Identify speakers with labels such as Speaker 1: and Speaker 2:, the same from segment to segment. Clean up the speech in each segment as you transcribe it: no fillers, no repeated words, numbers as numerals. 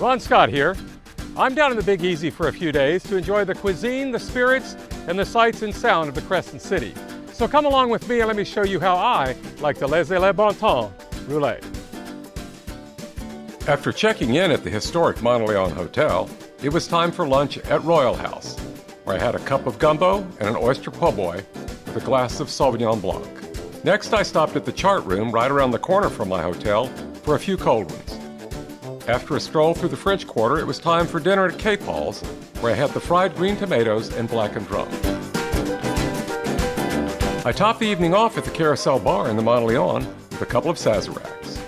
Speaker 1: Ron Scott here. I'm down in the Big Easy for a few days to enjoy the cuisine, the spirits, and the sights and sound of the Crescent City. So come along with me and let me show you how I like to laissez le bon temps rouler. After checking in at the historic Monteleone Hotel, it was time for lunch at Royal House, where I had a cup of gumbo and an oyster po' boy with a glass of Sauvignon Blanc. Next, I stopped at the chart room right around the corner from my hotel for a few cold ones. After a stroll through the French Quarter, it was time for dinner at K. Paul's, where I had the fried green tomatoes and blackened rum. I topped the evening off at the Carousel Bar in the Monteleone with a couple of Sazeracs.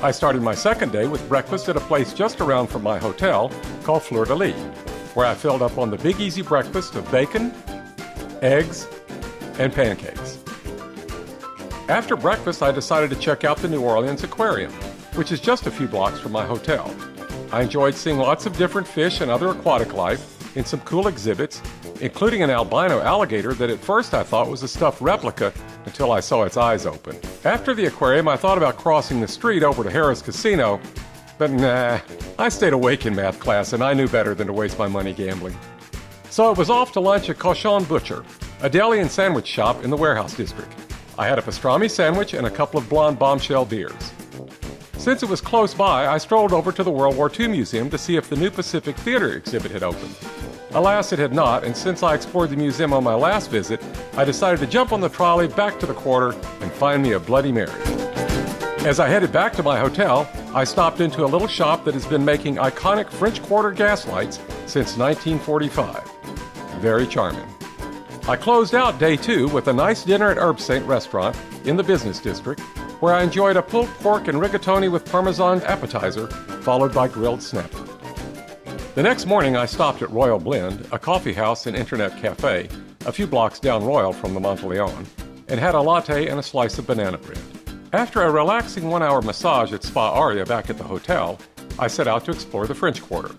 Speaker 1: I started my second day with breakfast at a place just around from my hotel called Fleur de Lis, where I filled up on the Big Easy breakfast of bacon, eggs, and pancakes. After breakfast, I decided to check out the New Orleans Aquarium, which is just a few blocks from my hotel. I enjoyed seeing lots of different fish and other aquatic life in some cool exhibits, including an albino alligator that at first I thought was a stuffed replica until I saw its eyes open. After the aquarium, I thought about crossing the street over to Harrah's Casino, but nah, I stayed awake in math class and I knew better than to waste my money gambling. So I was off to lunch at Cochon Butcher, a deli and sandwich shop in the Warehouse District. I had a pastrami sandwich and a couple of blonde bombshell beers. Since it was close by, I strolled over to the World War II Museum to see if the new Pacific Theater exhibit had opened. Alas, it had not, and since I explored the museum on my last visit, I decided to jump on the trolley back to the quarter and find me a Bloody Mary. As I headed back to my hotel, I stopped into a little shop that has been making iconic French Quarter gas lights since 1945. Very charming. I closed out day 2 with a nice dinner at Herb Saint restaurant in the business district, where I enjoyed a pulled pork and rigatoni with Parmesan appetizer, followed by grilled snapper. The next morning, I stopped at Royal Blend, a coffee house and internet cafe, a few blocks down Royal from the Monteleone, and had a latte and a slice of banana bread. After a relaxing 1-hour massage at Spa Aria back at the hotel, I set out to explore the French Quarter.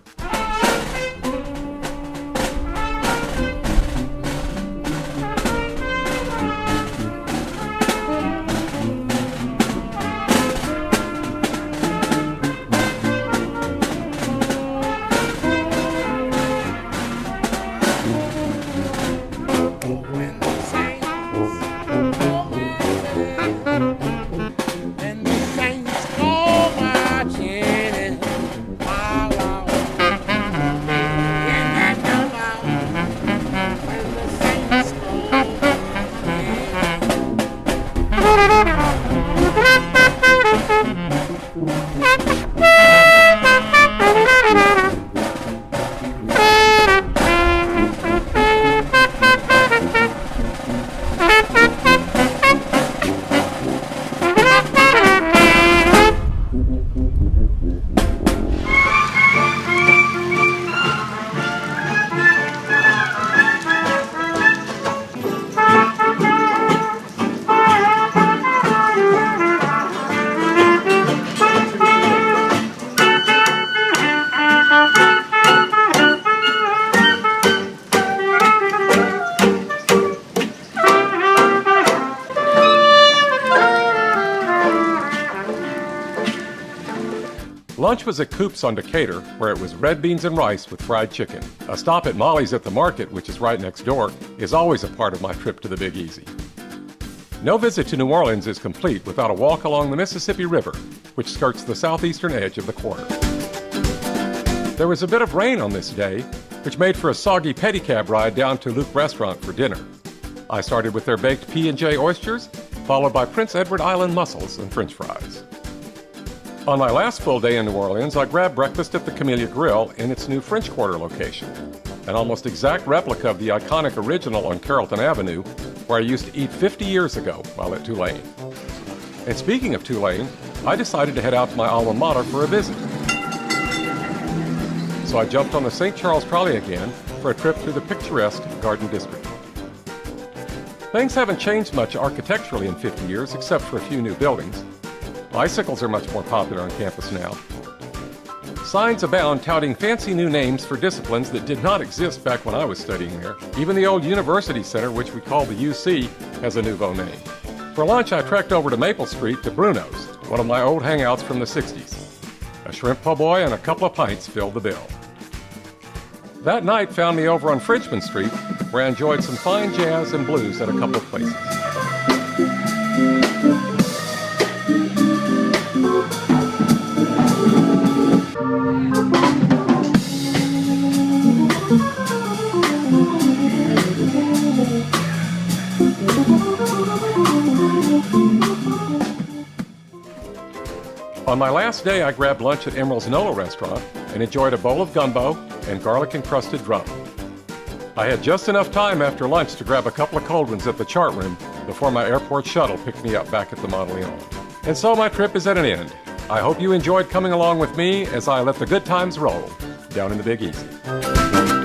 Speaker 1: Lunch was at Coop's on Decatur, where it was red beans and rice with fried chicken. A stop at Molly's at the market, which is right next door, is always a part of my trip to the Big Easy. No visit to New Orleans is complete without a walk along the Mississippi River, which skirts the southeastern edge of the quarter. There was a bit of rain on this day, which made for a soggy pedicab ride down to Luke Restaurant for dinner. I started with their baked P&J oysters, followed by Prince Edward Island mussels and French fries. On my last full day in New Orleans, I grabbed breakfast at the Camellia Grill in its new French Quarter location, an almost exact replica of the iconic original on Carrollton Avenue, where I used to eat 50 years ago while at Tulane. And speaking of Tulane, I decided to head out to my alma mater for a visit. So I jumped on the St. Charles trolley again for a trip through the picturesque Garden District. Things haven't changed much architecturally in 50 years, except for a few new buildings. Bicycles are much more popular on campus now. Signs abound touting fancy new names for disciplines that did not exist back when I was studying there. Even the old University Center, which we call the UC, has a nouveau name. For lunch, I trekked over to Maple Street to Bruno's, one of my old hangouts from the 60s. A shrimp po' boy and a couple of pints filled the bill. That night found me over on Frenchman Street, where I enjoyed some fine jazz and blues at a couple of places. On my last day, I grabbed lunch at Emerald's Nolo restaurant and enjoyed a bowl of gumbo and garlic-encrusted drum. I had just enough time after lunch to grab a couple of cold ones at the chart room before my airport shuttle picked me up back at the Model Leon. And so my trip is at an end. I hope you enjoyed coming along with me as I let the good times roll down in the Big Easy.